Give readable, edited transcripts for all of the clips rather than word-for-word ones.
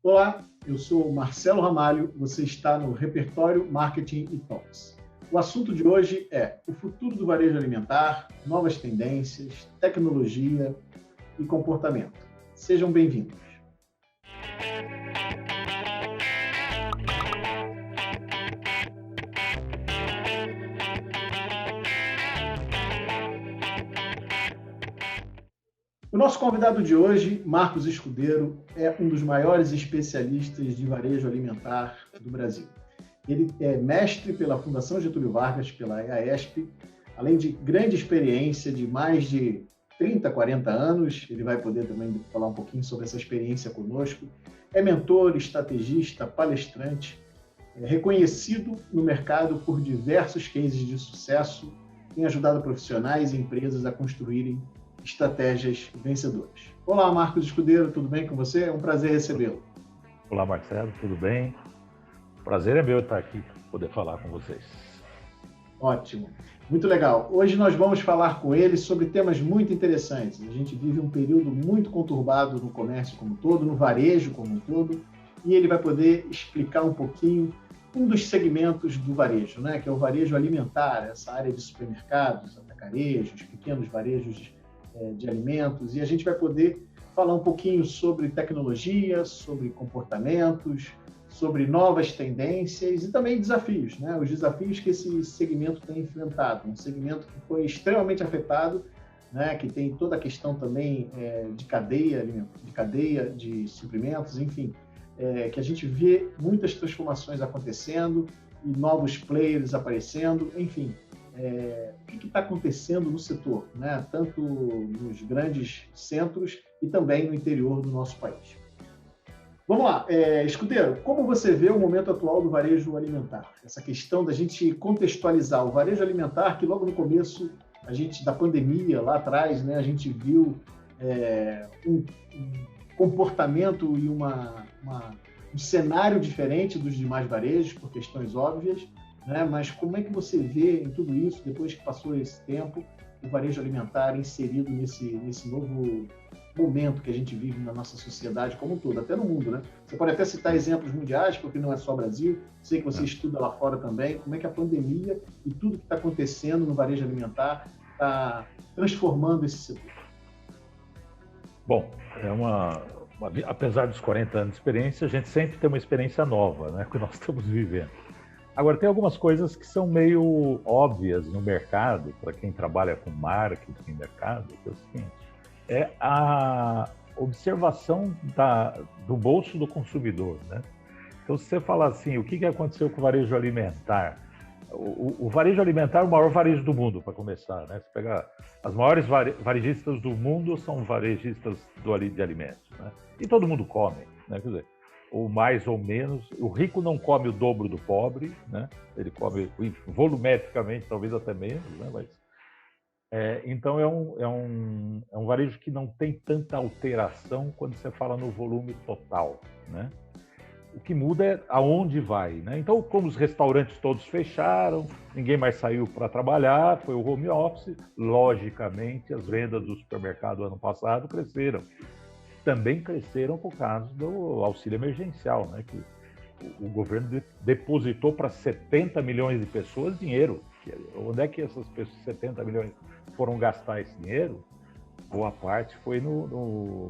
Olá, eu sou o Marcelo Ramalho, você está no Repertório Marketing e Talks. O assunto de hoje é o futuro do varejo alimentar, novas tendências, tecnologia e comportamento. Sejam bem-vindos. O nosso convidado de hoje, Marcos Escudeiro, é um dos maiores especialistas de varejo alimentar do Brasil. Ele é mestre pela Fundação Getúlio Vargas, pela EAESP, além de grande experiência de mais de 30, 40 anos. Ele vai poder também falar um pouquinho sobre essa experiência conosco. É mentor, estrategista, palestrante, reconhecido no mercado por diversos cases de sucesso, tem ajudado profissionais e empresas a construírem estratégias vencedoras. Olá, Marcos Escudeiro, tudo bem com você? É um prazer recebê-lo. Olá, Marcelo, tudo bem? Prazer é meu estar aqui, poder falar com vocês. Ótimo, muito legal. Hoje nós vamos falar com ele sobre temas muito interessantes. A gente vive um período muito conturbado no comércio como um todo, no varejo como um todo, e ele vai poder explicar um pouquinho um dos segmentos do varejo, né? Que é o varejo alimentar, essa área de supermercados, atacarejos, pequenos varejos de alimentos, e a gente vai poder falar um pouquinho sobre tecnologia, sobre comportamentos, sobre novas tendências e também desafios, né? Os desafios que esse segmento tem enfrentado, um segmento que foi extremamente afetado, né? Que tem toda a questão também de cadeia de suprimentos, enfim, que a gente vê muitas transformações acontecendo e novos players aparecendo, enfim. O que está acontecendo no setor, né? Tanto nos grandes centros e também no interior do nosso país. Vamos lá, Escudeiro, como você vê o momento atual do varejo alimentar? Essa questão da gente contextualizar o varejo alimentar, que logo no começo da pandemia, lá atrás, né, a gente viu um comportamento e um cenário diferente dos demais varejos, por questões óbvias, né? Mas como é que você vê em tudo isso, depois que passou esse tempo, o varejo alimentar inserido nesse novo momento que a gente vive na nossa sociedade como um todo, até no mundo, né? Você pode até citar exemplos mundiais, porque não é só Brasil, sei que você estuda lá fora também, como é que a pandemia e tudo que está acontecendo no varejo alimentar está transformando esse setor. Bom, apesar dos 40 anos de experiência, a gente sempre tem uma experiência nova, né, que nós estamos vivendo. Agora, tem algumas coisas que são meio óbvias no mercado, para quem trabalha com marketing e mercado, que é o seguinte, é a observação do bolso do consumidor, né? Então, se você falar assim, o que aconteceu com o varejo alimentar? O varejo alimentar é o maior varejo do mundo, para começar, né? Se pegar as maiores varejistas do mundo são varejistas de alimentos, né? E todo mundo come, né? Quer dizer, ou mais ou menos, o rico não come o dobro do pobre, né? Ele come volumetricamente, talvez até menos, né? Mas, então é um varejo que não tem tanta alteração quando você fala no volume total, né? O que muda é aonde vai, né? Então, como os restaurantes todos fecharam, ninguém mais saiu para trabalhar, foi o home office, logicamente as vendas do supermercado ano passado cresceram. Também cresceram por causa do auxílio emergencial, né? Que o governo depositou para 70 milhões de pessoas dinheiro. Onde é que essas pessoas, 70 milhões, foram gastar esse dinheiro? Boa parte foi no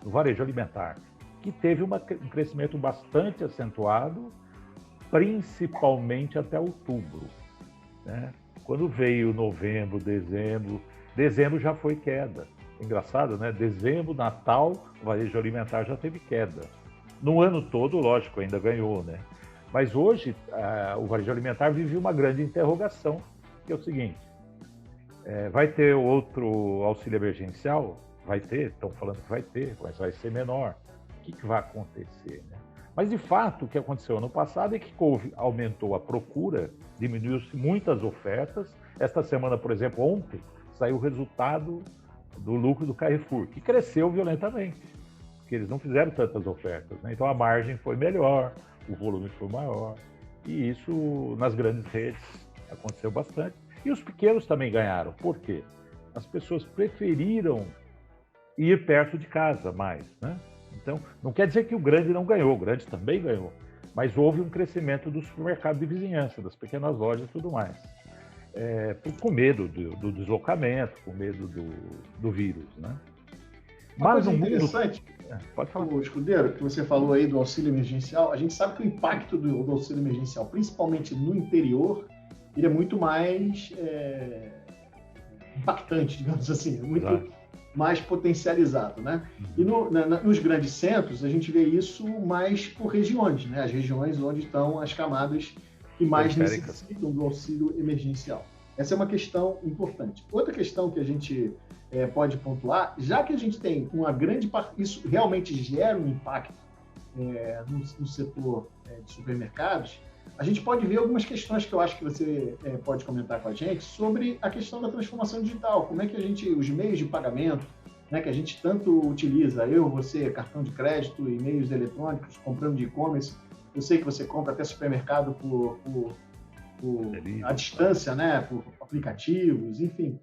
varejo alimentar, que teve um crescimento bastante acentuado, principalmente até outubro, né? Quando veio novembro, dezembro já foi queda. Engraçado, né? Dezembro, Natal, o varejo alimentar já teve queda. No ano todo, lógico, ainda ganhou, né? Mas hoje, o varejo alimentar vive uma grande interrogação, que é o seguinte, vai ter outro auxílio emergencial? Vai ter, estão falando que vai ter, mas vai ser menor. O que vai acontecer, né? Mas, de fato, o que aconteceu ano passado é que aumentou a procura, diminuiu-se muitas ofertas. Esta semana, por exemplo, ontem, saiu o resultado do lucro do Carrefour, que cresceu violentamente, porque eles não fizeram tantas ofertas, né? Então a margem foi melhor, o volume foi maior, e isso nas grandes redes aconteceu bastante. E os pequenos também ganharam. Por quê? As pessoas preferiram ir perto de casa mais, né? Então, não quer dizer que o grande não ganhou, o grande também ganhou, mas houve um crescimento do supermercado de vizinhança, das pequenas lojas e tudo mais. Com medo do deslocamento, com medo do vírus, né? Uma coisa interessante, pode falar. O Escudeiro, que você falou aí do auxílio emergencial, a gente sabe que o impacto do auxílio emergencial, principalmente no interior, ele é muito mais impactante, digamos assim, muito mais potencializado, né? E nos grandes centros, a gente vê isso mais por regiões, né? As regiões onde estão as camadas que mais necessitam do auxílio emergencial. Essa é uma questão importante. Outra questão que a gente pode pontuar, já que a gente tem uma grande parte, isso realmente gera um impacto no setor de supermercados, a gente pode ver algumas questões que eu acho que você pode comentar com a gente sobre a questão da transformação digital. Como é que os meios de pagamento, né, que a gente tanto utiliza, eu, você, cartão de crédito e meios eletrônicos, comprando de e-commerce, eu sei que você compra até supermercado por à distância, né, por aplicativos, enfim.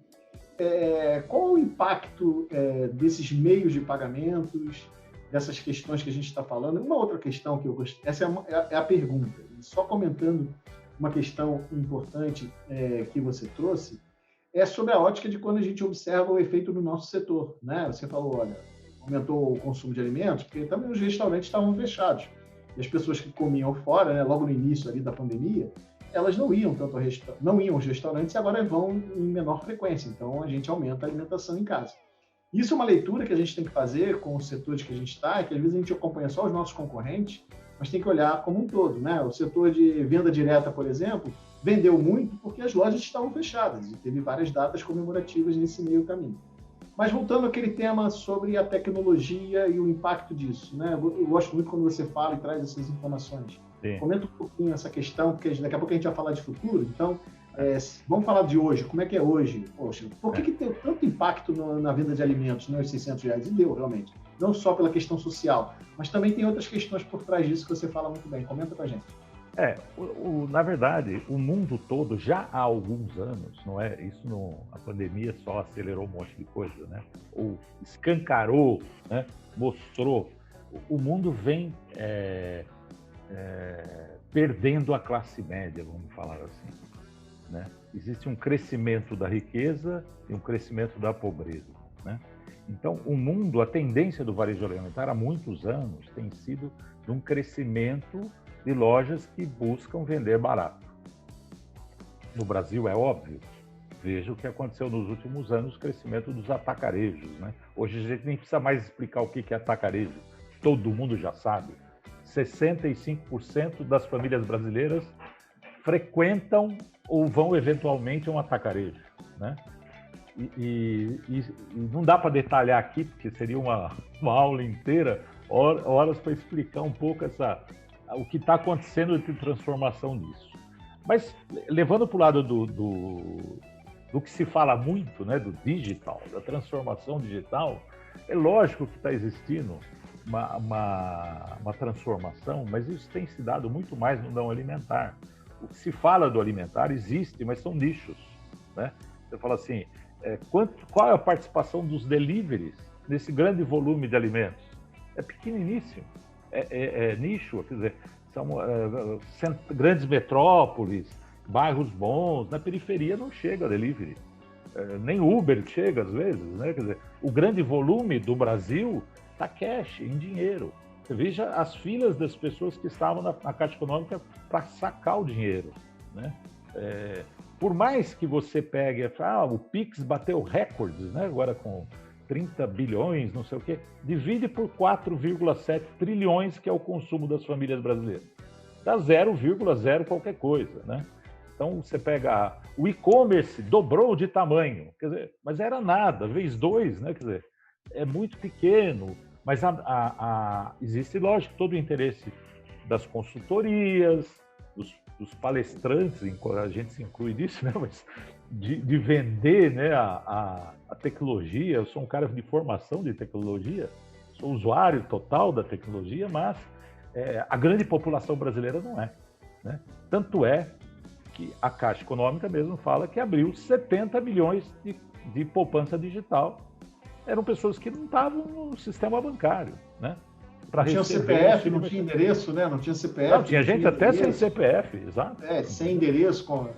Qual o impacto desses meios de pagamentos, dessas questões que a gente está falando? Uma outra questão que eu gostei, essa é a pergunta, só comentando uma questão importante que você trouxe, é sobre a ótica de quando a gente observa o efeito no nosso setor, né? Você falou, olha, aumentou o consumo de alimentos, porque também os restaurantes estavam fechados. E as pessoas que comiam fora, né, logo no início ali da pandemia, elas não iam tanto não iam aos restaurantes e agora vão em menor frequência. Então, a gente aumenta a alimentação em casa. Isso é uma leitura que a gente tem que fazer com os setores que a gente está, que às vezes a gente acompanha só os nossos concorrentes, mas tem que olhar como um todo, né? O setor de venda direta, por exemplo, vendeu muito porque as lojas estavam fechadas e teve várias datas comemorativas nesse meio caminho. Mas voltando àquele tema sobre a tecnologia e o impacto disso, né? Eu gosto muito quando você fala e traz essas informações. Sim. Comenta um pouquinho essa questão, porque daqui a pouco a gente vai falar de futuro, então vamos falar de hoje, como é que é hoje? Poxa, por que tem tanto impacto na venda de alimentos, né, os R$600? E deu, realmente. Não só pela questão social, mas também tem outras questões por trás disso que você fala muito bem. Comenta pra gente. Na verdade, o mundo todo, já há alguns anos, não é? Isso a pandemia só acelerou um monte de coisa, né? Ou escancarou, né? Mostrou. O mundo vem perdendo a classe média, vamos falar assim, né? Existe um crescimento da riqueza e um crescimento da pobreza, né? Então, o mundo, a tendência do varejo alimentar há muitos anos tem sido de um crescimento de lojas que buscam vender barato. No Brasil, é óbvio, veja o que aconteceu nos últimos anos, o crescimento dos atacarejos, né? Hoje a gente nem precisa mais explicar o que é atacarejo, todo mundo já sabe. 65% das famílias brasileiras frequentam ou vão eventualmente a um atacarejo, né? E não dá para detalhar aqui, porque seria uma aula inteira, horas para explicar um pouco o que está acontecendo de transformação disso. Mas, levando para o lado do que se fala muito, né, do digital, da transformação digital, é lógico que está existindo uma transformação, mas isso tem se dado muito mais no não alimentar. O que se fala do alimentar existe, mas são nichos, né? Você fala assim, qual é a participação dos deliveries nesse grande volume de alimentos? É pequeniníssimo, é nicho, quer dizer, são grandes metrópoles, bairros bons, na periferia não chega delivery, nem Uber chega às vezes, né? Quer dizer, o grande volume do Brasil está cash, em dinheiro. Você veja as filas das pessoas que estavam na Caixa Econômica para sacar o dinheiro, né? Por mais que você pegue, o Pix bateu recordes, né? Agora com 30 bilhões, não sei o quê, divide por 4,7 trilhões, que é o consumo das famílias brasileiras. Dá 0,0 qualquer coisa, né? Então, você pega o e-commerce, dobrou de tamanho, quer dizer, mas era nada, vezes 2, né? Quer dizer, é muito pequeno, mas existe, lógico, todo o interesse das consultorias, dos palestrantes, a gente se inclui nisso, né? Mas de vender, né, a tecnologia. Eu sou um cara de formação de tecnologia, sou usuário total da tecnologia, mas a grande população brasileira não é, né? Tanto é que a Caixa Econômica mesmo fala que abriu 70 milhões de poupança digital. Eram pessoas que não estavam no sistema bancário, né? para receber... Não tinha CPF, não tinha endereço, né? Não tinha CPF. Não, tinha gente até sem CPF, exato. Sem endereço.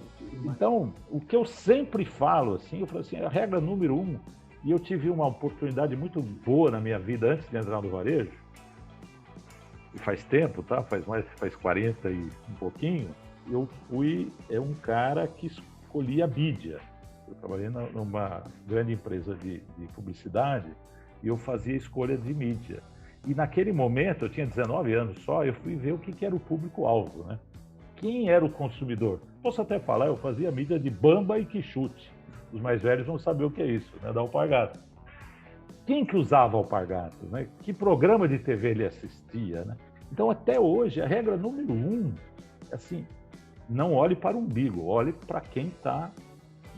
Então, o que eu sempre falo, assim, eu falo assim, a regra número 1, e eu tive uma oportunidade muito boa na minha vida antes de entrar no varejo, e faz tempo, tá? Faz 40 e um pouquinho, eu fui um cara que escolhia a mídia. Eu trabalhei numa grande empresa de publicidade e eu fazia escolha de mídia. E naquele momento, eu tinha 19 anos só, eu fui ver o que era o público-alvo, né? Quem era o consumidor? Posso até falar, eu fazia mídia de Bamba e Quixute. Os mais velhos vão saber o que é isso, né? Da Alpargatas. Quem que usava Alpargatas, né? Que programa de TV ele assistia, né? Então, até hoje, a regra número 1, assim, não olhe para o umbigo, olhe para quem está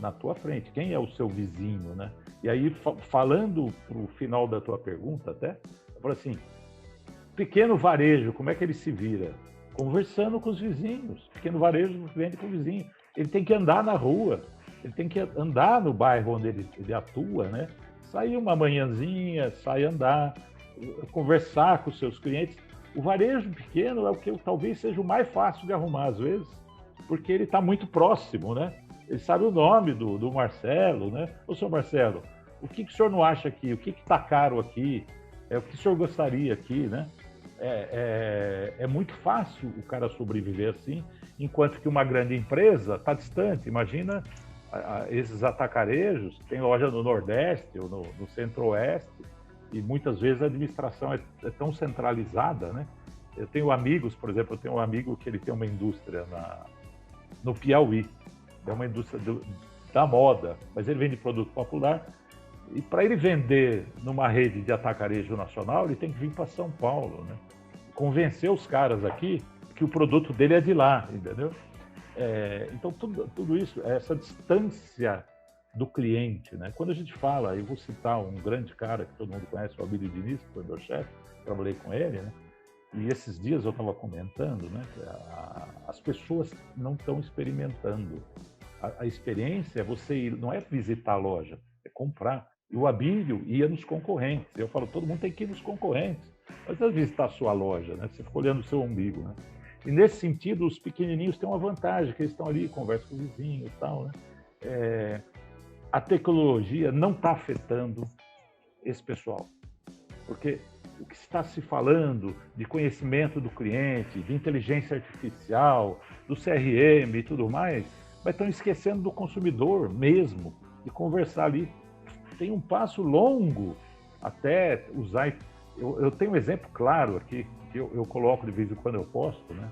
na tua frente, quem é o seu vizinho, né? E aí, falando para o final da tua pergunta até, eu falo assim, pequeno varejo, como é que ele se vira? Conversando com os vizinhos. Pequeno varejo vende com o vizinho. Ele tem que andar na rua, ele tem que andar no bairro onde ele atua, né? Sair uma manhãzinha, sair andar, conversar com os seus clientes. O varejo pequeno é o que talvez seja o mais fácil de arrumar às vezes, porque ele está muito próximo, né? Ele sabe o nome do Marcelo, né? Ô, senhor Marcelo, o que o senhor não acha aqui? O que está caro aqui? O que o senhor gostaria aqui, né? É muito fácil o cara sobreviver assim, enquanto que uma grande empresa está distante. Imagina esses atacarejos, tem loja no Nordeste ou no Centro-Oeste, e muitas vezes a administração é tão centralizada, né? Eu tenho amigos, por exemplo, eu tenho um amigo que ele tem uma indústria no Piauí, é uma indústria da moda, mas ele vende produto popular, e para ele vender numa rede de atacarejo nacional, ele tem que vir para São Paulo, né? Convencer os caras aqui que o produto dele é de lá, entendeu? Então, tudo isso, essa distância do cliente, né? Quando a gente fala, eu vou citar um grande cara que todo mundo conhece, o Abílio Diniz, que foi meu chefe, trabalhei com ele, né? E esses dias eu estava comentando, né, que as pessoas não estão experimentando. A experiência é você ir, não é visitar a loja, é comprar. E o Abílio ia nos concorrentes. Eu falo, todo mundo tem que ir nos concorrentes. Mas não é visitar a sua loja, né? Você fica olhando o seu umbigo, né? E nesse sentido, os pequenininhos têm uma vantagem, que eles estão ali, conversam com o vizinho e tal, né? A tecnologia não está afetando esse pessoal. Porque o que está se falando de conhecimento do cliente, de inteligência artificial, do CRM e tudo mais, mas estão esquecendo do consumidor mesmo, de conversar ali. Tem um passo longo até usar. Eu tenho um exemplo claro aqui, que eu coloco de vez em quando eu posto, né?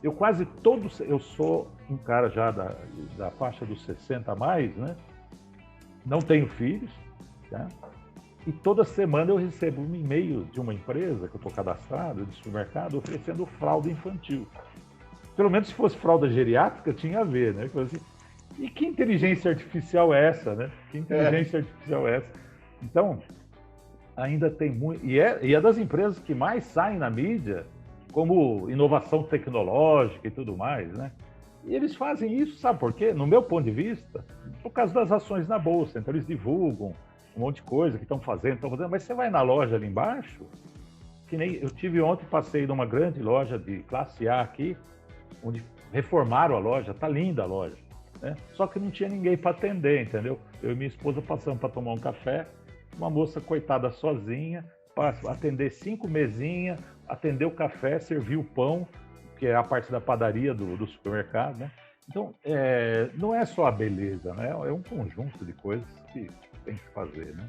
Eu sou um cara já da faixa dos 60 a mais, né? Não tenho filhos, tá? E toda semana eu recebo um e-mail de uma empresa que eu estou cadastrado, de supermercado, oferecendo fralda infantil. Pelo menos se fosse fralda geriátrica, tinha a ver, né? Assim, e que inteligência artificial é essa, né? Que inteligência artificial é essa? Então, ainda tem muito... E é das empresas que mais saem na mídia, como inovação tecnológica e tudo mais, né? E eles fazem isso, sabe por quê? No meu ponto de vista, por causa das ações na Bolsa. Então, eles divulgam um monte de coisa que estão fazendo, mas você vai na loja ali embaixo, que nem eu tive ontem, passei numa grande loja de classe A aqui, onde reformaram a loja, tá linda a loja, né? Só que não tinha ninguém para atender, entendeu? Eu e minha esposa passamos para tomar um café, uma moça coitada sozinha, para atender 5 mesinhas, atender o café, servir o pão, que é a parte da padaria do supermercado, né? Então, não é só a beleza, né? É um conjunto de coisas que tem que fazer, né?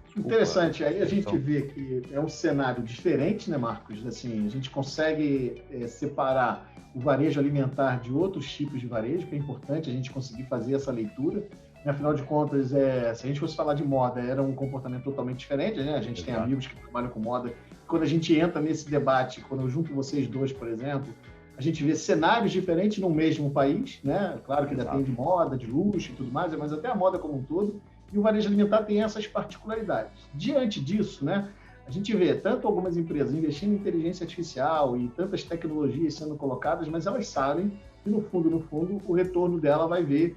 Desculpa, interessante. Aí a gente vê que é um cenário diferente, né, Marcos? Assim, a gente consegue separar o varejo alimentar de outros tipos de varejo, que é importante a gente conseguir fazer essa leitura. Afinal de contas, se a gente fosse falar de moda, era um comportamento totalmente diferente, né? A gente tem amigos que trabalham com moda. Quando a gente entra nesse debate, quando eu junto vocês dois, por exemplo, a gente vê cenários diferentes no mesmo país, né? Claro que ainda tem de moda, de luxo e tudo mais, mas até a moda como um todo. E o varejo alimentar tem essas particularidades. Diante disso, né, a gente vê tanto algumas empresas investindo em inteligência artificial e tantas tecnologias sendo colocadas, mas elas sabem que, no fundo, o retorno dela vai vir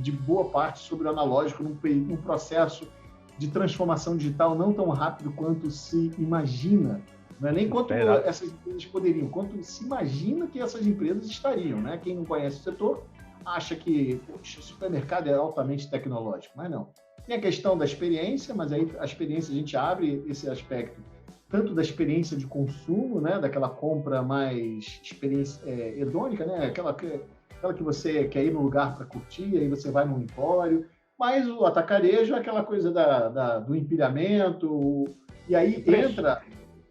de boa parte sobre o analógico num processo de transformação digital não tão rápido quanto se imagina Não é nem quanto Espera. essas empresas poderiam, quanto se imagina que essas empresas estariam, né? Quem não conhece o setor acha que, poxa, o supermercado é altamente tecnológico, mas não. Tem a questão da experiência, mas aí a experiência a gente abre esse aspecto tanto da experiência de consumo, né, daquela compra mais experiência hedônica, né, aquela que você quer ir no lugar para curtir, aí você vai num empório, mas o atacarejo é aquela coisa do empilhamento, e aí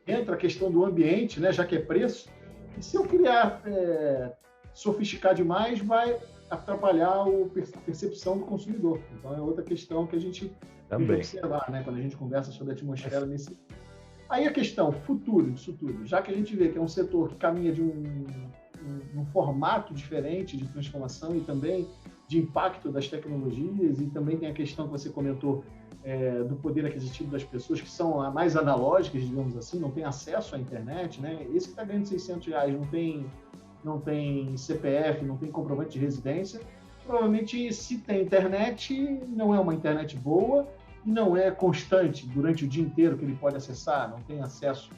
entra a questão do ambiente, né, já que é preço, e se eu criar sofisticar demais, vai atrapalhar a percepção do consumidor. Então é outra questão que a gente tem que observar, né, quando a gente conversa sobre a atmosfera nesse. Aí a questão futuro disso tudo, já que a gente vê que é um setor que caminha de um formato diferente de transformação e também de impacto das tecnologias, e também tem a questão que você comentou do poder aquisitivo das pessoas, que são mais analógicas, digamos assim, não tem acesso à internet, né? Esse que está ganhando R$600 não tem CPF, não tem comprovante de residência, provavelmente se tem internet, não é uma internet boa, e não é constante durante o dia inteiro que ele pode acessar, não tem acesso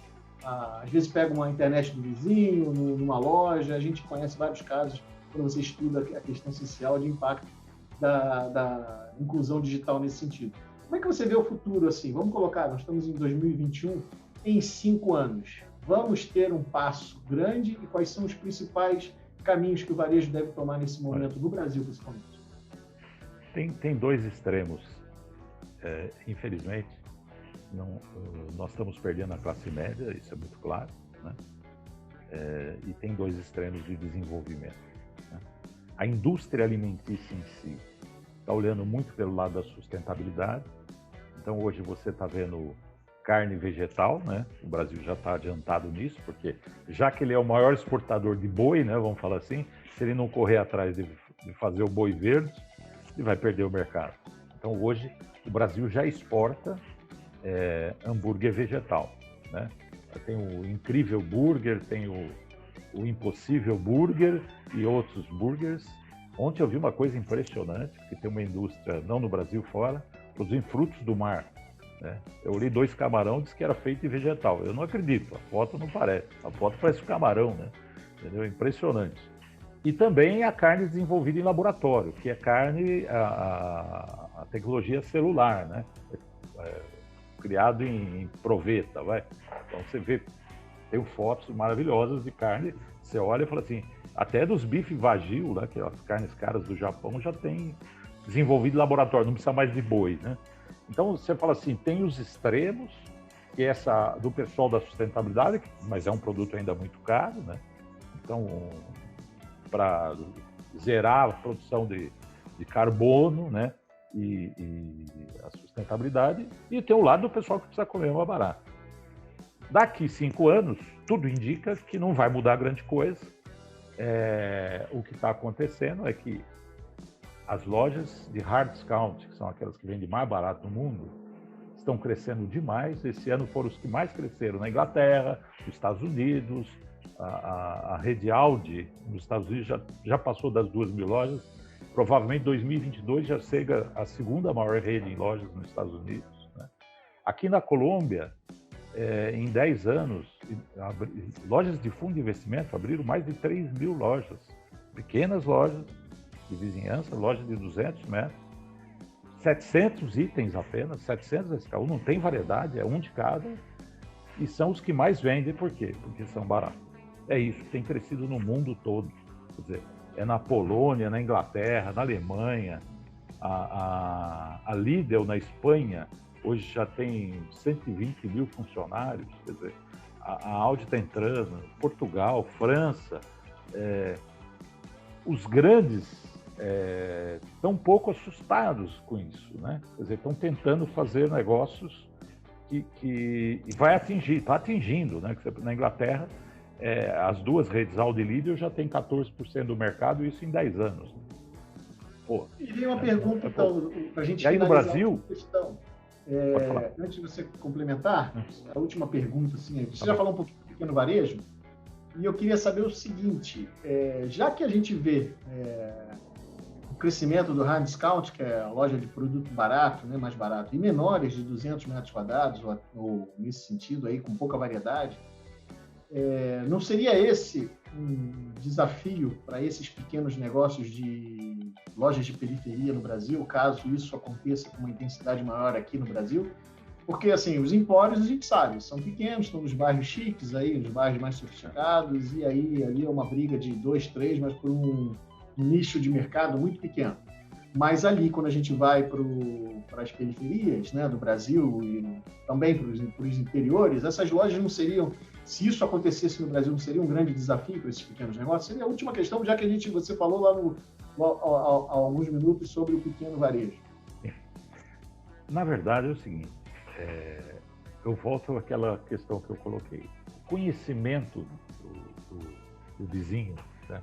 às vezes pega uma internet do vizinho, numa loja, a gente conhece vários casos quando você estuda a questão social de impacto da inclusão digital nesse sentido. Como é que você vê o futuro assim? Vamos colocar, nós estamos em 2021, em 5 anos, vamos ter um passo grande e quais são os principais caminhos que o varejo deve tomar nesse momento, no Brasil principalmente? Tem dois extremos. Infelizmente, nós estamos perdendo a classe média, isso é muito claro, né? E tem dois extremos de desenvolvimento, né? A indústria alimentícia em si está olhando muito pelo lado da sustentabilidade. Então, hoje você está vendo carne vegetal, né? O Brasil já está adiantado nisso, porque já que ele é o maior exportador de boi, né? Vamos falar assim, se ele não correr atrás de fazer o boi verde, ele vai perder o mercado. Então, hoje, o Brasil já exporta hambúrguer vegetal, né? Tem o Incrível Burger, tem o Impossível Burger e outros burgers. Ontem eu vi uma coisa impressionante, que tem uma indústria, não no Brasil, fora, produzindo frutos do mar, né? Eu olhei 2 camarão e disse que era feito de vegetal. Eu não acredito, a foto não parece. A foto parece um camarão, né? Entendeu? Impressionante. E também a carne desenvolvida em laboratório, que é carne, a tecnologia celular, né? Criado em proveta, vai. Então você vê, tem fotos maravilhosas de carne, você olha e fala assim, até dos bifes wagyu, né, que as carnes caras do Japão já tem desenvolvido em laboratório, não precisa mais de boi, né? Então você fala assim, tem os extremos, que é essa do pessoal da sustentabilidade, mas é um produto ainda muito caro, né? Então, para zerar a produção de carbono, né? E a sustentabilidade, e tem o lado do pessoal que precisa comer mais barato. Daqui 5 anos, tudo indica que não vai mudar grande coisa. O que está acontecendo é que as lojas de hard discount, que são aquelas que vendem mais barato no mundo, estão crescendo demais. Esse ano foram os que mais cresceram na Inglaterra, nos Estados Unidos. A rede Aldi nos Estados Unidos já passou das 2.000 lojas. Provavelmente 2022 já chega a segunda maior rede em lojas nos Estados Unidos, né? Aqui na Colômbia, em 10 anos, lojas de fundo de investimento abriram mais de 3.000 lojas. Pequenas lojas de vizinhança, lojas de 200 metros, 700 itens apenas, 700 SKU, não tem variedade, é um de cada, e são os que mais vendem, por quê? Porque são baratos. É isso, tem crescido no mundo todo, quer dizer, na Polônia, na Inglaterra, na Alemanha, a Lidl na Espanha, hoje já tem 120 mil funcionários, quer dizer, a Audi está entrando, Portugal, França, os grandes estão um pouco assustados com isso, né? Quer dizer, estão tentando fazer negócios que vai atingir, está atingindo, né? Na Inglaterra, as duas redes, Audi e Lidl, já tem 14% do mercado, isso em 10 anos. Pô, e vem uma pergunta, então, para a gente finalizar. E aí no Brasil... Antes de você complementar, a última pergunta, assim, você já falou um pouquinho do pequeno varejo, e eu queria saber o seguinte, já que a gente vê o crescimento do hard discount, que é a loja de produto barato, né, mais barato, e menores de 200 metros quadrados, ou nesse sentido, aí, com pouca variedade, Não seria esse um desafio para esses pequenos negócios de lojas de periferia no Brasil, caso isso aconteça com uma intensidade maior aqui no Brasil? Porque, assim, os empórios, a gente sabe, são pequenos, estão nos bairros chiques, aí, nos bairros mais sofisticados, e aí ali é uma briga de 2, 3, mas por um nicho de mercado muito pequeno. Mas ali, quando a gente vai para as periferias, né, do Brasil e também para os interiores, essas lojas não seriam, se isso acontecesse no Brasil, não seria um grande desafio para esses pequenos negócios? Seria a última questão, já que você falou lá há alguns minutos sobre o pequeno varejo. Na verdade, é o seguinte, eu volto àquela questão que eu coloquei. O conhecimento do vizinho, né?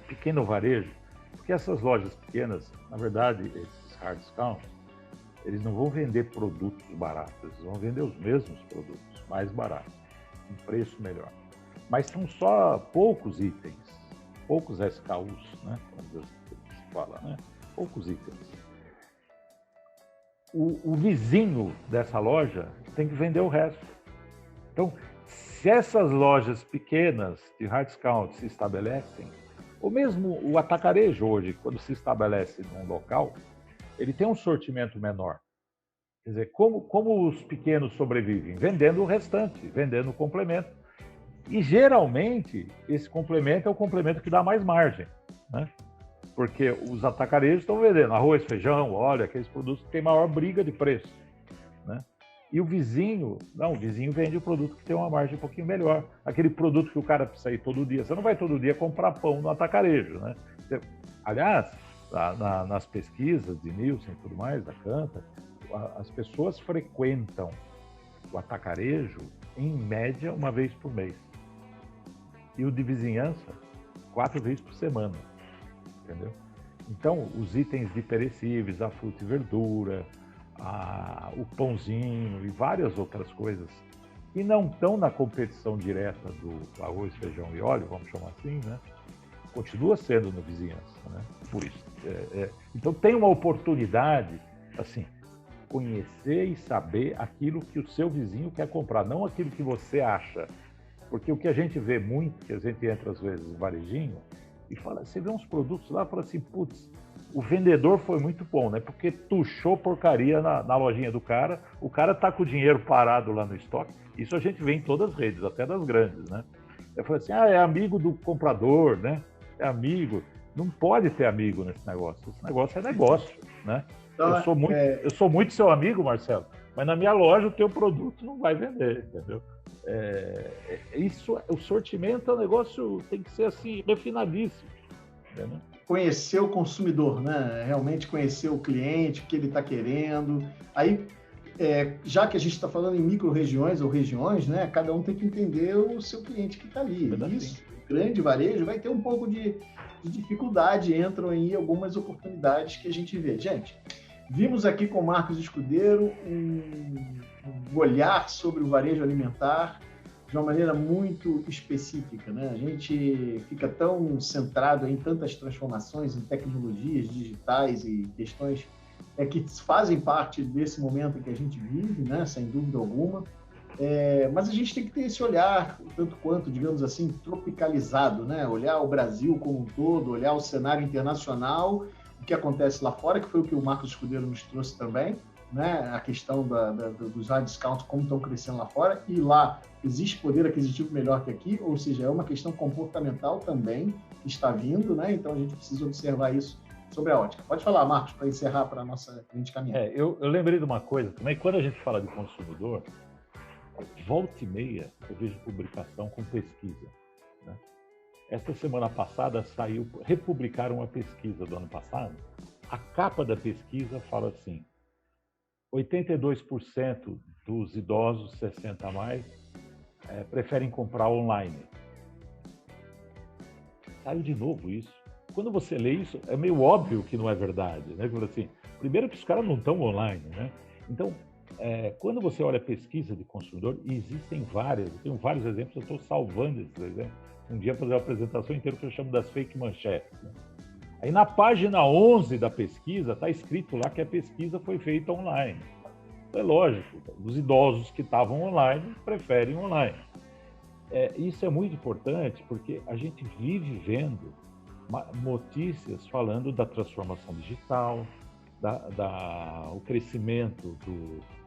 Pequeno varejo, porque essas lojas pequenas, na verdade, esses hard discounts, eles não vão vender produtos baratos, eles vão vender os mesmos produtos, mais baratos, um preço melhor. Mas são só poucos itens, poucos SKUs, né? Como se fala, né? Poucos itens. O vizinho dessa loja tem que vender o resto. Então, se essas lojas pequenas de hard discount se estabelecem, ou mesmo o atacarejo hoje, quando se estabelece num local, ele tem um sortimento menor. Quer dizer, como os pequenos sobrevivem? Vendendo o restante, vendendo o complemento. E geralmente, esse complemento é o complemento que dá mais margem, né? Porque os atacarejos estão vendendo arroz, feijão, óleo, aqueles produtos que têm maior briga de preço, né? E o vizinho vende o produto que tem uma margem um pouquinho melhor. Aquele produto que o cara precisa ir todo dia. Você não vai todo dia comprar pão no atacarejo, né? Aliás, nas pesquisas de Nielsen e tudo mais, da Kantar, as pessoas frequentam o atacarejo, em média, uma vez por mês. E o de vizinhança, 4 vezes por semana. Entendeu? Então, os itens de perecíveis, a fruta e verdura, o pãozinho e várias outras coisas que não estão na competição direta do arroz, feijão e óleo, vamos chamar assim, né? Continua sendo na vizinhança, né? Por isso. Então, tem uma oportunidade, assim, conhecer e saber aquilo que o seu vizinho quer comprar, não aquilo que você acha. Porque o que a gente vê muito, que a gente entra às vezes no varejinho, e fala, você vê uns produtos lá e fala assim, putz, o vendedor foi muito bom, né? Porque tuchou porcaria na lojinha do cara, o cara tá com o dinheiro parado lá no estoque. Isso a gente vê em todas as redes, até das grandes, né? Eu falei assim, é amigo do comprador, né? É amigo. Não pode ter amigo nesse negócio. Esse negócio é negócio, né? Então, eu sou muito seu amigo, Marcelo, mas na minha loja o teu produto não vai vender, entendeu? O sortimento é um negócio, tem que ser assim, refinadíssimo. Entendeu? Conhecer o consumidor, né? Realmente conhecer o cliente, o que ele está querendo. Aí, já que a gente está falando em micro-regiões ou regiões, né? Cada um tem que entender o seu cliente que está ali. Isso, grande varejo, vai ter um pouco de dificuldade, entram aí algumas oportunidades que a gente vê. Gente, vimos aqui com o Marcos Escudeiro um olhar sobre o varejo alimentar de uma maneira muito específica, né? A gente fica tão centrado em tantas transformações, em tecnologias digitais e questões que fazem parte desse momento que a gente vive, né? Sem dúvida alguma. Mas a gente tem que ter esse olhar, tanto quanto, digamos assim, tropicalizado, né? Olhar o Brasil como um todo, olhar o cenário internacional, o que acontece lá fora, que foi o que o Marcos Escudeiro nos trouxe também, né? A questão dos hard discounts, como estão crescendo lá fora, e lá existe poder aquisitivo melhor que aqui, ou seja, é uma questão comportamental também que está vindo, né? Então a gente precisa observar isso sobre a ótica. Pode falar, Marcos, para encerrar para a gente caminhar. Eu lembrei de uma coisa também, quando a gente fala de consumidor, volta e meia eu vejo publicação com pesquisa, né? Esta semana passada republicaram uma pesquisa do ano passado. A capa da pesquisa fala assim: 82% dos idosos 60 a mais preferem comprar online. Saiu de novo isso. Quando você lê isso, é meio óbvio que não é verdade, né? Assim, primeiro que os caras não estão online, né? Então, quando você olha a pesquisa de consumidor, e existem várias, eu tenho vários exemplos, eu estou salvando esses exemplos. Um dia fazer uma apresentação inteira que eu chamo das fake manchetes, né? Aí na página 11 da pesquisa está escrito lá que a pesquisa foi feita online. É lógico, os idosos que estavam online preferem online. Isso é muito importante porque a gente vive vendo notícias falando da transformação digital, o crescimento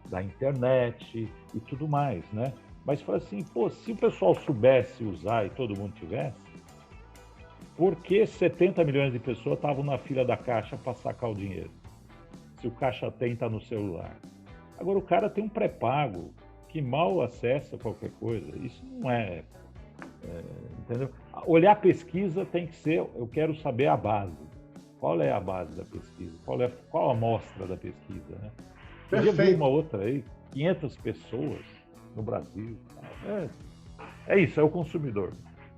da internet e tudo mais, né? Mas fala assim, pô, se o pessoal soubesse usar e todo mundo tivesse, por que 70 milhões de pessoas estavam na fila da Caixa para sacar o dinheiro? Se o Caixa Tem está no celular. Agora o cara tem um pré-pago que mal acessa qualquer coisa. Isso não entendeu? Olhar a pesquisa tem que ser, eu quero saber a base. Qual é a base da pesquisa? Qual a amostra da pesquisa, né? Eu vi uma outra aí, 500 pessoas no Brasil. É isso, é o consumidor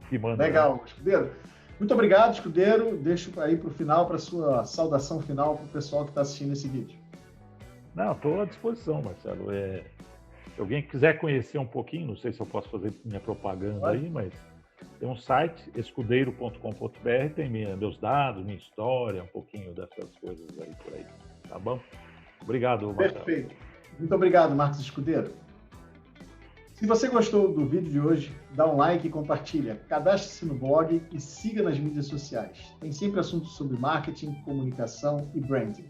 que manda. Legal, né? Escudeiro. Muito obrigado, Escudeiro. Deixo aí para o final, para a sua saudação final para o pessoal que está assistindo esse vídeo. Não, estou à disposição, Marcelo. Se alguém quiser conhecer um pouquinho, não sei se eu posso fazer minha propaganda aí, mas tem um site, escudeiro.com.br, tem meus dados, minha história, um pouquinho dessas coisas aí por aí. Tá bom? Obrigado, Marcelo. Perfeito. Muito obrigado, Marcos Escudeiro. Se você gostou do vídeo de hoje, dá um like e compartilha. Cadastre-se no blog e siga nas mídias sociais. Tem sempre assuntos sobre marketing, comunicação e branding.